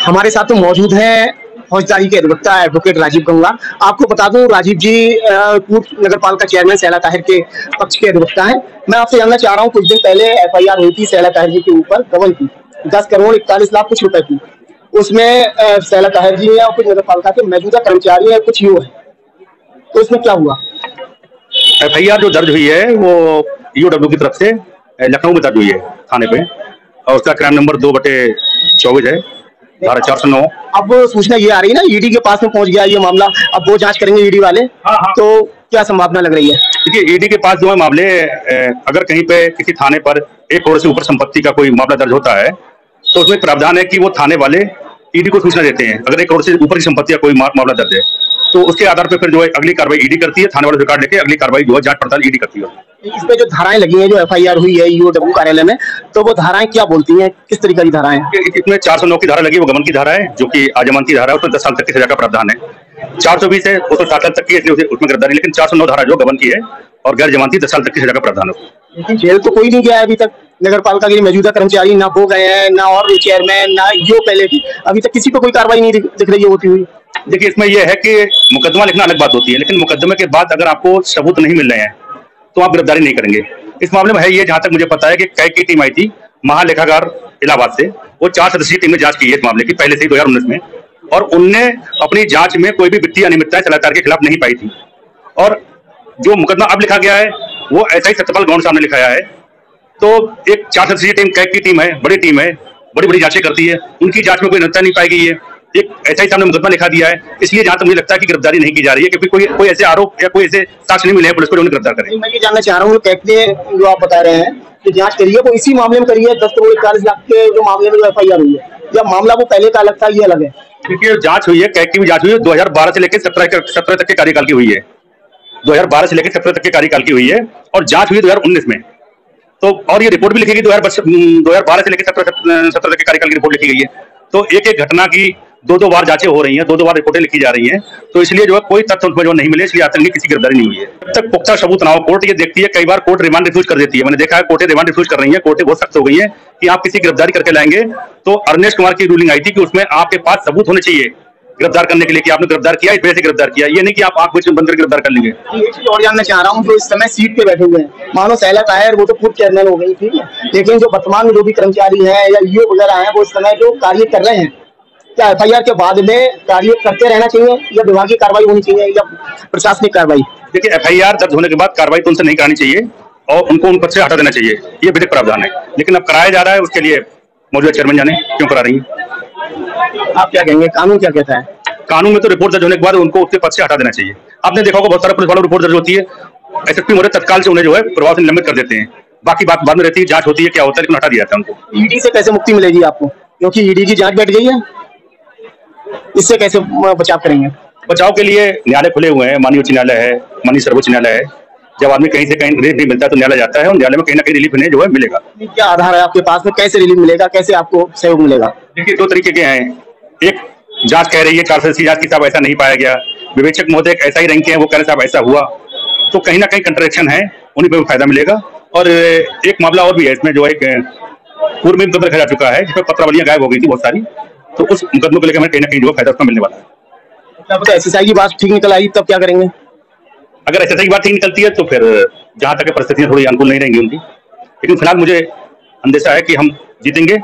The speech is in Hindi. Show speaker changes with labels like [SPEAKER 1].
[SPEAKER 1] हमारे साथ तो मौजूद हैं फौजदारी के अधिवक्ता एडवोकेट राजीव गंगा। आपको बता दूं राजीव जी पूर्व नगर पालिका चेयरमैन सैला ताहिर के पक्ष के अधिवक्ता हैं। मैं आपसे जानना चाह रहा हूं, कुछ दिन पहले एफआईआर हुई थी सैला ताहिर जी के ऊपर गबन की 10 करोड़ 41 लाख कुछ रुपए की। उसमें सैला ताहिर जी है और कुछ नगर पालिका के मौजूदा कर्मचारी है, कुछ यूँ है, तो इसमें क्या हुआ?
[SPEAKER 2] एफआईआर जो दर्ज हुई है वो ईओडब्ल्यू की तरफ से लखनऊ में दर्ज हुई है थाने पे, और उसका क्राइम नंबर 2/24 है, धारा 409।
[SPEAKER 1] अब सूचना ये आ रही है ना ईडी के पास में पहुंच गया ये मामला, अब वो जांच करेंगे ईडी वाले। हाँ। तो क्या संभावना लग रही है?
[SPEAKER 2] देखिए ईडी के पास जो है मामले, अगर कहीं पे किसी थाने पर 1 करोड़ से ऊपर संपत्ति का कोई मामला दर्ज होता है तो उसमें प्रावधान है कि वो थाने वाले ईडी को सूचना देते हैं। अगर 1 करोड़ से ऊपर की संपत्ति का कोई मामला दर्ज है तो उसके आधार पर फिर जो है अगली कार्रवाई ईडी करती है, थाने वाले रिकॉर्ड लेके अगली कार्रवाई जो है जांच पड़ताल ईडी करती है।
[SPEAKER 1] इसमें जो धाराएं लगी हैं, जो एफआईआर हुई है ईओडब्ल्यू कार्यालय में, तो वो धाराएं क्या बोलती हैं, किस तरीके की धाराएं?
[SPEAKER 2] इसमें 409 की धारा लगी, वो गबन की धारा है, जो कि आजमानती धारा है, उसमें 10 साल तक की सजा का प्रावधान है। 420 है वो तो 7 साल तक की है, इसलिए उसमें गिरफ्तारी, लेकिन 409 धारा जो गबन की है और गैर जमानती 10 साल तक की सजा का प्रावधान है।
[SPEAKER 1] लेकिन जेल तो कोई नहीं गया है अभी तक, नगर पालिका के मौजूदा कर्मचारी ना वो गए हैं, ना और चेयरमैन, ना यो पहले की, अभी तक किसी को कोई कार्रवाई नहीं दिख रही है होती हुई।
[SPEAKER 2] देखिए इसमें यह है कि मुकदमा लिखना अलग बात होती है, लेकिन मुकदमे के बाद अगर आपको सबूत नहीं मिल रहे हैं तो आप गिरफ्तारी नहीं करेंगे। इस मामले में है ये, जहां तक मुझे पता है कि कैग की टीम आई थी महालेखाकार इलाहाबाद से, वो 4 सदस्यीय टीम ने जांच की है इस मामले की पहले से ही 2019 में, और उनने अपनी जांच में कोई भी वित्तीय अनियमितताएं सैला ताहिर के खिलाफ नहीं पाई थी। और जो मुकदमा अब लिखा गया है वो ऐसा ही सत्यपाल गौंड साहब ने लिखाया है। तो एक 4 सदस्यीय टीम कैग की टीम है, बड़ी टीम है, बड़ी बड़ी जांचें करती है, उनकी जांच में कोई अनियमितता नहीं पाई गई है, एक ऐसा ही सामने मुकदमा लिखा दिया है, इसलिए जहां तक मुझे लगता है कि गिरफ्तारी नहीं की जा रही है, क्योंकि कोई ऐसे आरोप या कोई ऐसे साक्ष्य नहीं मिले हैं पुलिस को उन्हें गिरफ्तार करें।
[SPEAKER 1] मैं ये जानना चाह रहा हूँ जो आप बता रहे हैं कि जांच करिए, वो इसी मामले में करिए 10 करोड़ 41 लाख के जो मामले में जो एफआईआर हुई है, या मामला वो पहले का अलग था, ये अलग है?
[SPEAKER 2] देखिए जांच हुई है, कैग की भी जांच हुई है, 2012 से लेकर 17 तक के कार्यकाल की हुई है, 2012 से लेकर 17 तक के कार्यकाल की हुई है, और जांच हुई 2019 में। तो और ये रिपोर्ट भी लिखी गई 2012 से लेकर 17 तक के कार्यकाल की रिपोर्ट लिखी गई है। तो एक एक घटना की 2-2 बार जांचें हो रही हैं, 2-2 बार रिपोर्टें लिखी जा रही हैं, तो इसलिए जो है कोई तथ्य उसमें जो नहीं मिले, इसलिए आतंकी किसी गिरफ्तारी नहीं हुई है। जब तक पुख्ता सबूत ना हो, कोर्ट ये देखती है, कई बार कोर्ट रिमांड रिफ्यूज कर देती है, मैंने देखा है कोर्टें रिमांड रिफ्यूज कर रही है, कोर्टें बहुत सख्त हो गई है कि आप किसी गिरफ्तारी करके लाएंगे। तो अरनेश कुमार की रूलिंग आई थी कि उसमें आपके पास सबूत होने चाहिए गिरफ्तार करने के लिए कि आपने गिरफ्तार किया, इस वजह से गिरफ्तार किया, ये नहीं कि आप आंख बंद कर गिरफ्तार कर लेंगे।
[SPEAKER 1] और जानना चाह रहा हूँ, जो इस समय सीट पे बैठे हुए हैं, मानो सैला ताहिर वो तो पूर्व चेयरमैन हो गई, ठीक है, लेकिन जो वर्तमान में जो भी कर्मचारी हैं या ईओ वगैरह हैं, वो इस समय जो कार्य कर रहे हैं, क्या एफआईआर के बाद में कार्य करते रहना चाहिए या विभागीय कार्रवाई होनी चाहिए या प्रशासनिक कार्रवाई?
[SPEAKER 2] देखिए एफआईआर दर्ज होने के बाद कार्रवाई तो उनसे नहीं करानी चाहिए और उनको उन पद से हटा देना चाहिए, ये विधिक प्रावधान है, लेकिन अब कराया जा रहा है, उसके लिए मौजूदा चेयरमैन जाने क्यों करा रही है।
[SPEAKER 1] आप क्या कहेंगे, कानून क्या कहता है?
[SPEAKER 2] कानून में तो रिपोर्ट दर्ज होने के बाद उनको उसके पद से हटा देना चाहिए। आपने देखा होगा बहुत सारे पुलिस वालों रिपोर्ट दर्ज होती है, एसएसपी मोरे तत्काल से उन्हें जो है प्रभाव से निलंबित कर देते हैं, बाकी बात बाद में रहती है, जांच होती है, क्या होता है, लेकिन हटा दिया जाता है उनको।
[SPEAKER 1] ईडी से कैसे मुक्ति मिलेगी आपको, क्योंकि ईडी की जांच बैठ गई है, इससे कैसे बचाव करेंगे?
[SPEAKER 2] बचाव के लिए न्यायालय खुले हुए हैं, माननीय उच्च न्यायालय है, माननीय सर्वोच्च न्यायालय है। जब आदमी कहीं से कहीं रिलीफ नहीं मिलता है तो न्यायालय जाता है और न्यायालय में कहीं ना कहीं रिलीफ इन्हें जो है मिलेगा।
[SPEAKER 1] क्या आधार है आपके पास में, कैसे रिलीफ मिलेगा, कैसे आपको सहयोग मिलेगा?
[SPEAKER 2] देखिए 2 तरीके के हैं, एक जांच कह रही है 4 सदस्यीय जांच की साहब ऐसा नहीं पाया गया, विवेचक महोदय ऐसा ही रैंक है, वो कह रहे साहब ऐसा हुआ, तो कहीं ना कहीं कंट्रडिक्शन है, उन्हीं पर फायदा मिलेगा। और एक मामला और भी है इसमें, जो एक पूर्व में मुकदमा लिखा जा चुका है जिसमें पत्रावलियां गायब हो गई थी बहुत सारी, तो उस मुकदमे को लेकर हमें कहीं ना कहीं जो फायदा उसका मिलने वाला है।
[SPEAKER 1] एसएसआई की बात ठीक निकल आई तब क्या करेंगे?
[SPEAKER 2] अगर एसएसआई की बात ठीक निकलती है तो फिर जहां तक परिस्थितियां थोड़ी अनुकूल नहीं रहेंगी उनकी, लेकिन फिलहाल मुझे अंदेशा है कि हम जीतेंगे